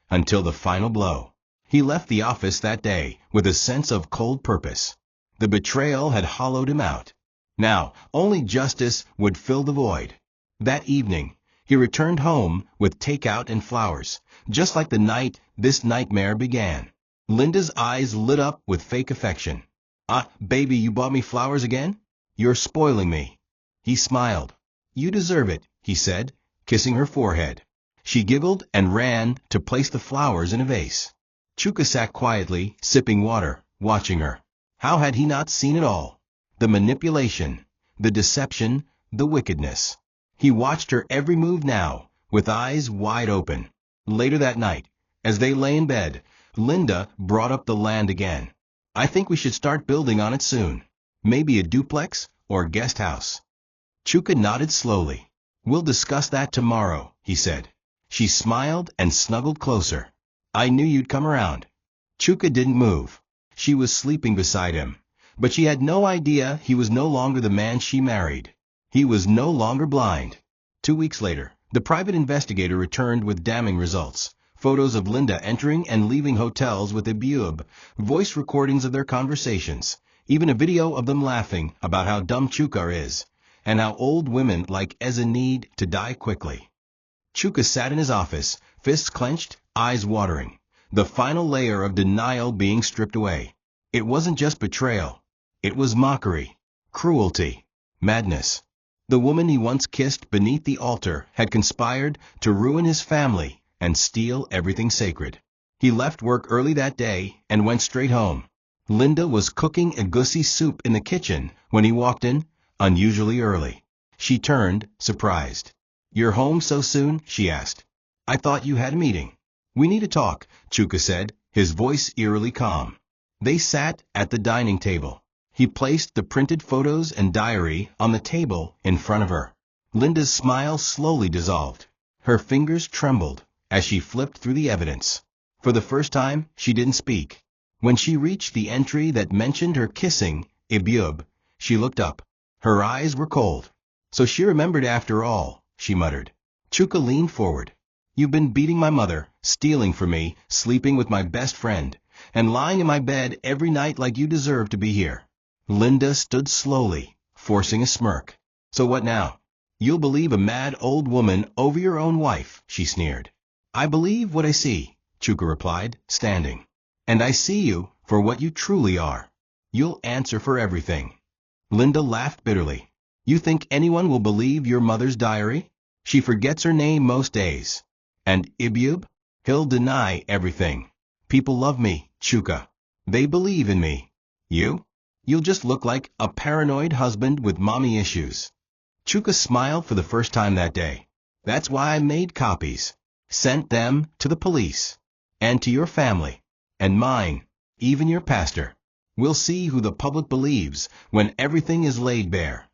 until the final blow. He left the office that day with a sense of cold purpose. The betrayal had hollowed him out. Now, only justice would fill the void. That evening, he returned home with takeout and flowers, just like the night this nightmare began. Linda's eyes lit up with fake affection. "Ah, baby, you bought me flowers again? You're spoiling me." He smiled. "You deserve it," he said, kissing her forehead. She giggled and ran to place the flowers in a vase. Chuka sat quietly, sipping water, watching her. How had he not seen it all? The manipulation, the deception, the wickedness. He watched her every move now, with eyes wide open. Later that night, as they lay in bed, Linda brought up the land again. "I think we should start building on it soon. Maybe a duplex or guest house." Chuka nodded slowly. "We'll discuss that tomorrow," he said. She smiled and snuggled closer. "I knew you'd come around." Chuka didn't move. She was sleeping beside him, but she had no idea he was no longer the man she married. He was no longer blind. 2 weeks later, the private investigator returned with damning results. Photos of Linda entering and leaving hotels with Abub, voice recordings of their conversations, even a video of them laughing about how dumb Chuka is, and how old women like Eza need to die quickly. Chuka sat in his office, fists clenched, eyes watering, the final layer of denial being stripped away. It wasn't just betrayal. It was mockery, cruelty, madness. The woman he once kissed beneath the altar had conspired to ruin his family and steal everything sacred. He left work early that day and went straight home. Linda was cooking egusi soup in the kitchen when he walked in, unusually early. She turned, surprised. "You're home so soon?" she asked. "I thought you had a meeting." "We need to talk," Chuka said, his voice eerily calm. They sat at the dining table. He placed the printed photos and diary on the table in front of her. Linda's smile slowly dissolved. Her fingers trembled as she flipped through the evidence. For the first time, she didn't speak. When she reached the entry that mentioned her kissing Abub, she looked up. Her eyes were cold. "So she remembered after all," she muttered. Chuka leaned forward. "You've been beating my mother, stealing from me, sleeping with my best friend, and lying in my bed every night like you deserve to be here. Linda stood slowly, forcing a smirk. So what now? You'll believe a mad old woman over your own wife, she sneered. I believe what I see, Chuka replied, standing. And I see you for what you truly are. You'll answer for everything. Linda laughed bitterly. You think anyone will believe your mother's diary? She forgets her name most days. And Ibub? He'll deny everything. People love me, Chuka. They believe in me. You? You'll just look like a paranoid husband with mommy issues. Chuka smiled for the first time that day. That's why I made copies. Sent them to the police. And to your family. And mine. Even your pastor. We'll see who the public believes when everything is laid bare.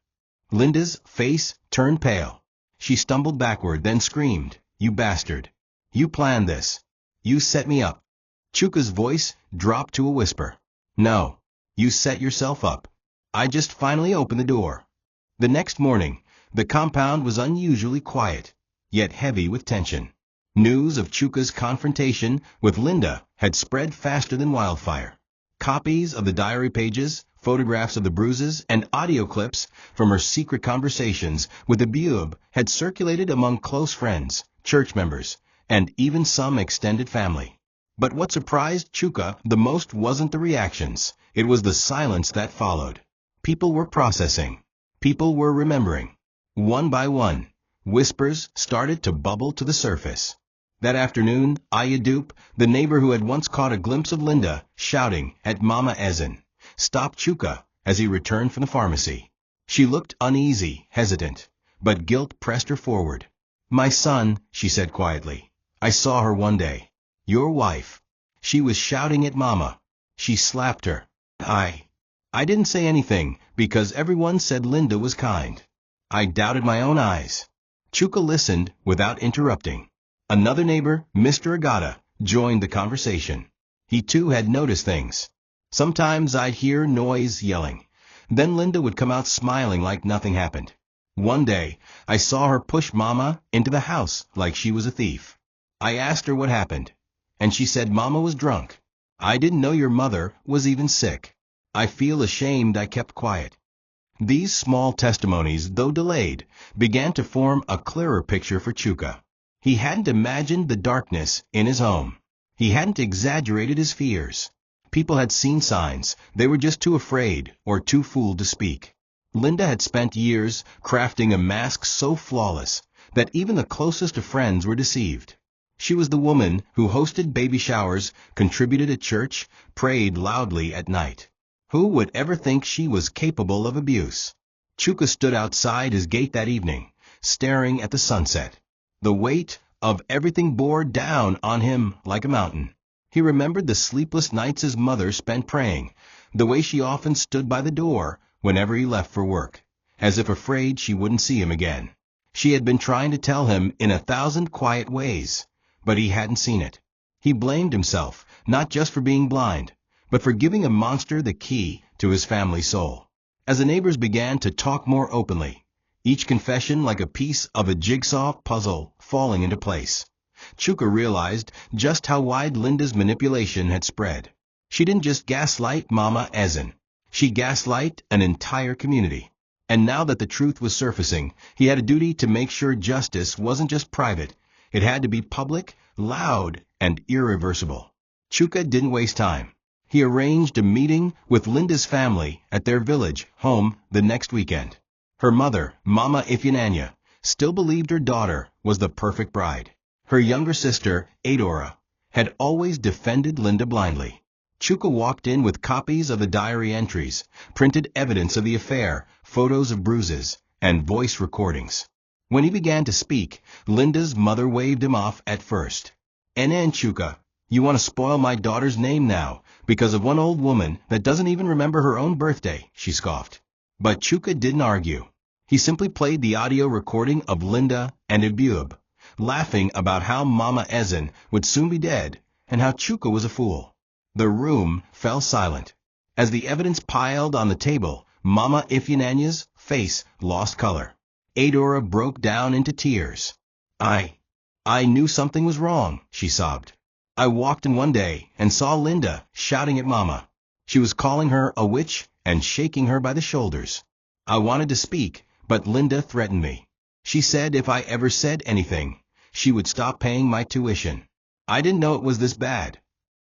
Linda's face turned pale. She stumbled backward, then screamed, You bastard. You planned this. You set me up. Chuka's voice dropped to a whisper. No. You set yourself up. I just finally opened the door. The next morning, the compound was unusually quiet, yet heavy with tension. News of Chuka's confrontation with Linda had spread faster than wildfire. Copies of the diary pages, photographs of the bruises, and audio clips from her secret conversations with Ibub had circulated among close friends, church members, and even some extended family. But what surprised Chuka the most wasn't the reactions, it was the silence that followed. People were processing. People were remembering. One by one, whispers started to bubble to the surface. That afternoon, Ayadup, the neighbor who had once caught a glimpse of Linda shouting at Mama Ezen, stopped Chuka as he returned from the pharmacy. She looked uneasy, hesitant, but guilt pressed her forward. My son, she said quietly, I saw her one day. Your wife. She was shouting at Mama. She slapped her. I didn't say anything because everyone said Linda was kind. I doubted my own eyes. Chuka listened without interrupting. Another neighbor, Mr. Agata, joined the conversation. He too had noticed things. Sometimes I'd hear noise yelling. Then Linda would come out smiling like nothing happened. One day, I saw her push Mama into the house like she was a thief. I asked her what happened, and she said Mama was drunk. I didn't know your mother was even sick. I feel ashamed I kept quiet. These small testimonies, though delayed, began to form a clearer picture for Chuka. He hadn't imagined the darkness in his home. He hadn't exaggerated his fears. People had seen signs. They were just too afraid or too fooled to speak. Linda had spent years crafting a mask so flawless that even the closest of friends were deceived. She was the woman who hosted baby showers, contributed at church, prayed loudly at night. Who would ever think she was capable of abuse? Chuka stood outside his gate that evening, staring at the sunset. The weight of everything bore down on him like a mountain. He remembered the sleepless nights his mother spent praying, the way she often stood by the door whenever he left for work, as if afraid she wouldn't see him again. She had been trying to tell him in 1,000 quiet ways, but he hadn't seen it. He blamed himself, not just for being blind, but for giving a monster the key to his family soul. As the neighbors began to talk more openly, each confession like a piece of a jigsaw puzzle falling into place, Chuka realized just how wide Linda's manipulation had spread. She didn't just gaslight Mama Ezen. She gaslight an entire community. And now that the truth was surfacing, he had a duty to make sure justice wasn't just private. It had to be public, loud, and irreversible. Chuka didn't waste time. He arranged a meeting with Linda's family at their village home the next weekend. Her mother, Mama Ifyananya, still believed her daughter was the perfect bride. Her younger sister, Adora, had always defended Linda blindly. Chuka walked in with copies of the diary entries, printed evidence of the affair, photos of bruises, and voice recordings. When he began to speak, Linda's mother waved him off at first. "And Chuka, you want to spoil my daughter's name now, because of one old woman that doesn't even remember her own birthday," she scoffed. But Chuka didn't argue. He simply played the audio recording of Linda and Ibub, laughing about how Mama Ezen would soon be dead and how Chuka was a fool. The room fell silent. As the evidence piled on the table, Mama Ifyananya's face lost color. Adora broke down into tears. I knew something was wrong, she sobbed. I walked in one day and saw Linda shouting at Mama. She was calling her a witch and shaking her by the shoulders. I wanted to speak, but Linda threatened me. She said if I ever said anything, she would stop paying my tuition. I didn't know it was this bad.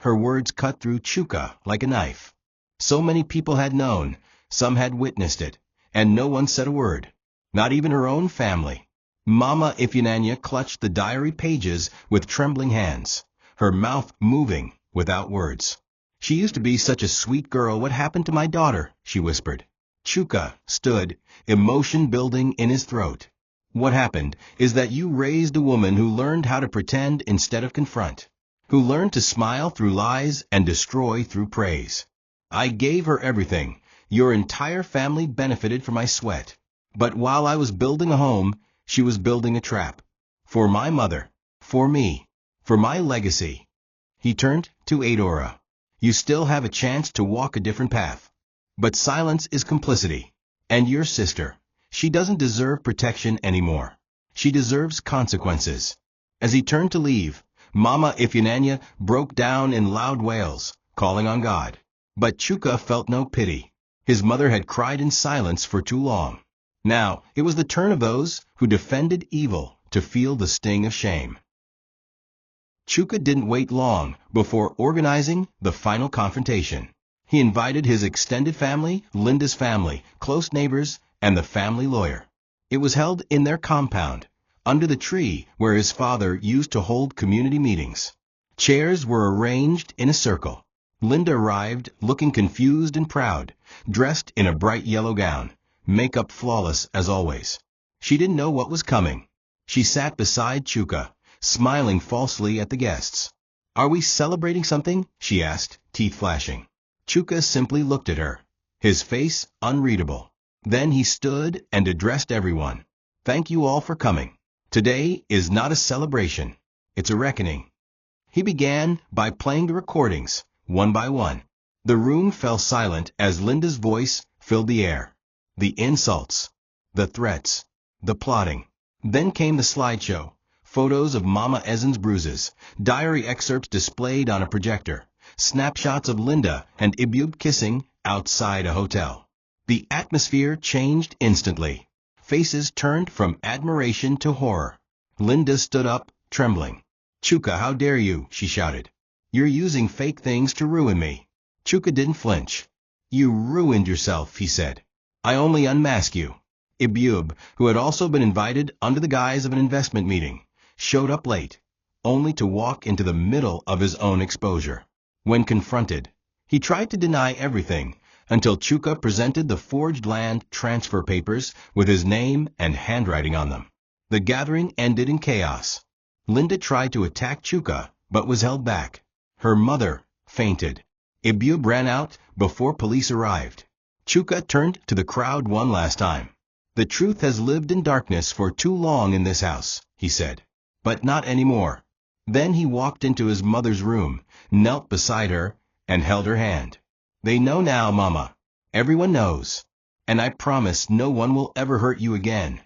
Her words cut through Chuka like a knife. So many people had known, some had witnessed it, and no one said a word, not even her own family. Mama Ifyinanya clutched the diary pages with trembling hands, her mouth moving without words. She used to be such a sweet girl. What happened to my daughter? She whispered. Chuka stood, emotion building in his throat. What happened is that you raised a woman who learned how to pretend instead of confront, who learned to smile through lies and destroy through praise. I gave her everything. Your entire family benefited from my sweat. But while I was building a home, she was building a trap. For my mother, for me, for my legacy. He turned to Adora. You still have a chance to walk a different path. But silence is complicity. And your sister, she doesn't deserve protection anymore. She deserves consequences. As he turned to leave, Mama Ifyinanya broke down in loud wails, calling on God. But Chuka felt no pity. His mother had cried in silence for too long. Now it was the turn of those who defended evil to feel the sting of shame. Chuka didn't wait long before organizing the final confrontation. He invited his extended family, Linda's family, close neighbors, and the family lawyer. It was held in their compound, under the tree where his father used to hold community meetings. Chairs were arranged in a circle. Linda arrived looking confused and proud, dressed in a bright yellow gown, makeup flawless as always. She didn't know what was coming. She sat beside Chuka, smiling falsely at the guests. Are we celebrating something? She asked, teeth flashing. Chuka simply looked at her, his face unreadable. Then he stood and addressed everyone. Thank you all for coming. Today is not a celebration. It's a reckoning. He began by playing the recordings, one by one. The room fell silent as Linda's voice filled the air. The insults, the threats, the plotting. Then came the slideshow, photos of Mama Ezen's bruises, diary excerpts displayed on a projector, snapshots of Linda and Ibyub kissing outside a hotel. The atmosphere changed instantly. Faces turned from admiration to horror. Linda stood up, trembling. Chuka, how dare you, she shouted. You're using fake things to ruin me. Chuka didn't flinch. You ruined yourself, he said. I only unmask you. Ibyub, who had also been invited under the guise of an investment meeting, showed up late, only to walk into the middle of his own exposure. When confronted, he tried to deny everything until Chuka presented the forged land transfer papers with his name and handwriting on them. The gathering ended in chaos. Linda tried to attack Chuka, but was held back. Her mother fainted. Ibyub ran out before police arrived. Chuka turned to the crowd one last time. The truth has lived in darkness for too long in this house, he said. But not anymore. Then he walked into his mother's room, knelt beside her, and held her hand. They know now, Mama. Everyone knows. And I promise no one will ever hurt you again.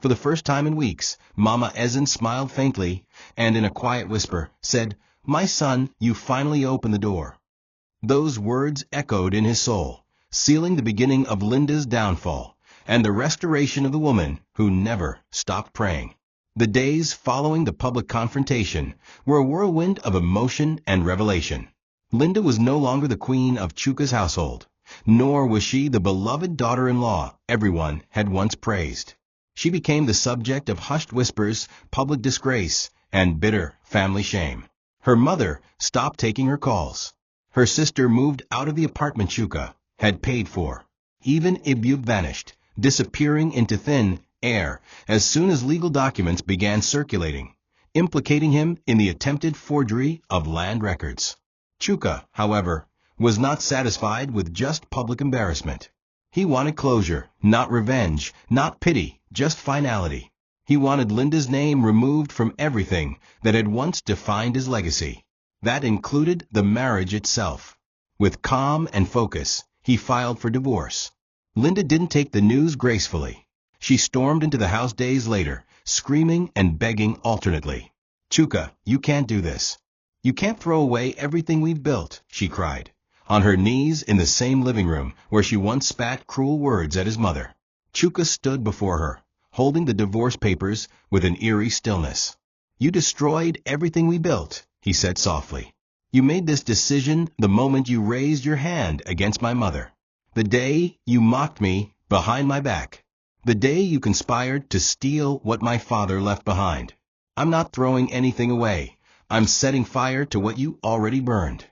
For the first time in weeks, Mama Ezen smiled faintly, and in a quiet whisper, said, My son, you finally opened the door. Those words echoed in his soul, sealing the beginning of Linda's downfall, and the restoration of the woman who never stopped praying. The days following the public confrontation were a whirlwind of emotion and revelation. Linda was no longer the queen of Chuka's household, nor was she the beloved daughter-in-law everyone had once praised. She became the subject of hushed whispers, public disgrace, and bitter family shame. Her mother stopped taking her calls. Her sister moved out of the apartment Chuka had paid for. Even Ibyub vanished, disappearing into thin air as soon as legal documents began circulating, implicating him in the attempted forgery of land records. Chuka, however, was not satisfied with just public embarrassment. He wanted closure, not revenge, not pity, just finality. He wanted Linda's name removed from everything that had once defined his legacy. That included the marriage itself. With calm and focus, he filed for divorce. Linda didn't take the news gracefully. She stormed into the house days later, screaming and begging alternately. "Chuka, you can't do this. You can't throw away everything we've built," she cried, on her knees in the same living room where she once spat cruel words at his mother. Chuka stood before her, holding the divorce papers with an eerie stillness. "You destroyed everything we built," he said softly. "You made this decision the moment you raised your hand against my mother. The day you mocked me behind my back. The day you conspired to steal what my father left behind. I'm not throwing anything away. I'm setting fire to what you already burned."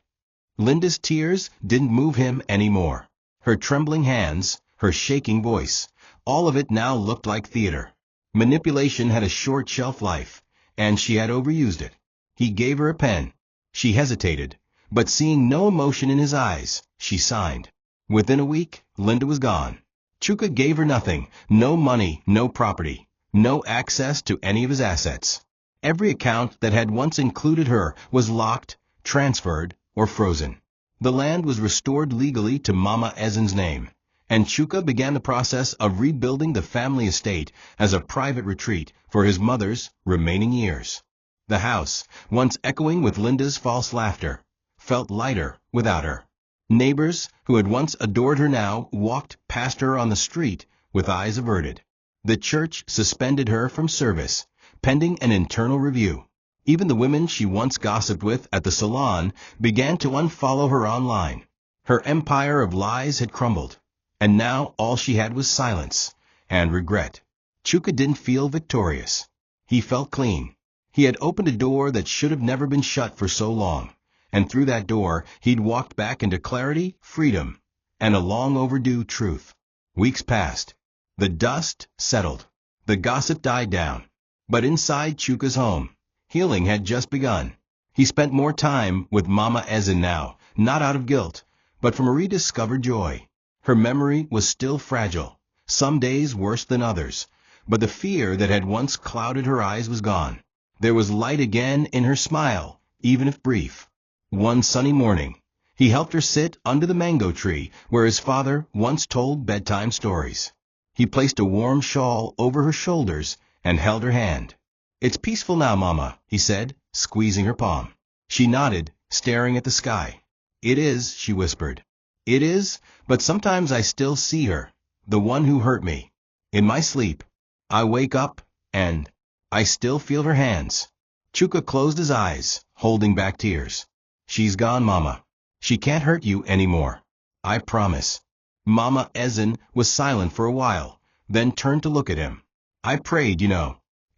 Linda's tears didn't move him anymore. Her trembling hands, her shaking voice, all of it now looked like theater. Manipulation had a short shelf life, and she had overused it. He gave her a pen. She hesitated, but seeing no emotion in his eyes, she signed. Within a week, Linda was gone. Chuka gave her nothing, no money, no property, no access to any of his assets. Every account that had once included her was locked, transferred, or frozen. The land was restored legally to Mama Ezin's name, and Chuka began the process of rebuilding the family estate as a private retreat for his mother's remaining years. The house, once echoing with Linda's false laughter, felt lighter without her. Neighbors who had once adored her now walked past her on the street with eyes averted. The church suspended her from service, pending an internal review. Even the women she once gossiped with at the salon began to unfollow her online. Her empire of lies had crumbled, and now all she had was silence and regret. Chuka didn't feel victorious. He felt clean. He had opened a door that should have never been shut for so long, and through that door he'd walked back into clarity, freedom, and a long overdue truth. Weeks passed. The dust settled. The gossip died down. But inside Chuka's home, healing had just begun. He spent more time with Mama Ezin now, not out of guilt, but from a rediscovered joy. Her memory was still fragile, some days worse than others, but the fear that had once clouded her eyes was gone. There was light again in her smile, even if brief. One sunny morning, he helped her sit under the mango tree where his father once told bedtime stories. He placed a warm shawl over her shoulders and held her hand. "It's peaceful now, Mama," he said, squeezing her palm. She nodded, staring at the sky. "It is," she whispered. "It is, but sometimes I still see her, the one who hurt me. In my sleep, I wake up, and I still feel her hands." Chuka closed his eyes, holding back tears. "She's gone, Mama. She can't hurt you anymore. I promise." Mama Ezin was silent for a while, then turned to look at him. "I prayed,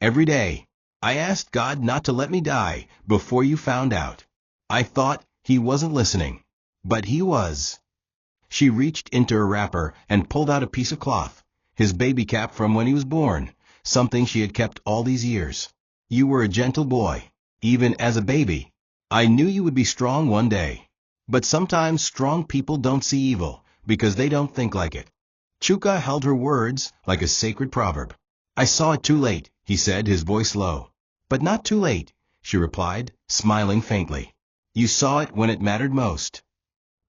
every day. I asked God not to let me die before you found out. I thought he wasn't listening, but he was." She reached into her wrapper and pulled out a piece of cloth, his baby cap from when he was born, something she had kept all these years. "You were a gentle boy, even as a baby. I knew you would be strong one day. But sometimes strong people don't see evil because they don't think like it." Chuka held her words like a sacred proverb. "I saw it too late," he said, his voice low. "But not too late," she replied, smiling faintly. "You saw it when it mattered most."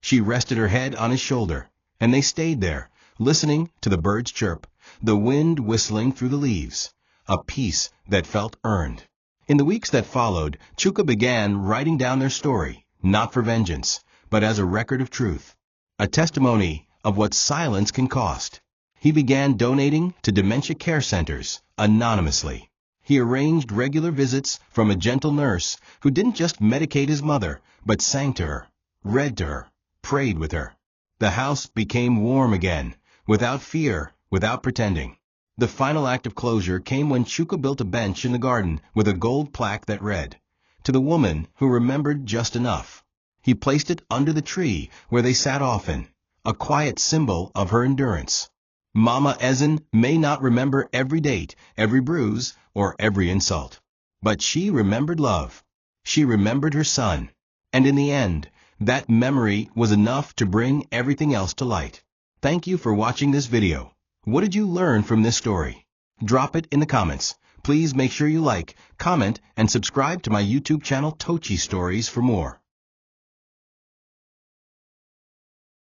She rested her head on his shoulder, and they stayed there, listening to the birds chirp, the wind whistling through the leaves, a peace that felt earned. In the weeks that followed, Chuka began writing down their story, not for vengeance, but as a record of truth, a testimony of what silence can cost. He began donating to dementia care centers, anonymously. He arranged regular visits from a gentle nurse who didn't just medicate his mother, but sang to her, read to her, prayed with her. The house became warm again, without fear, without pretending. The final act of closure came when Chuka built a bench in the garden with a gold plaque that read, "To the woman who remembered just enough." He placed it under the tree where they sat often, a quiet symbol of her endurance. Mama Ezin may not remember every date, every bruise, or every insult, but she remembered love. She remembered her son. And in the end, that memory was enough to bring everything else to light. Thank you for watching this video. What did you learn from this story? Drop it in the comments. Please make sure you like, comment, and subscribe to my YouTube channel TOCHI Stories for more.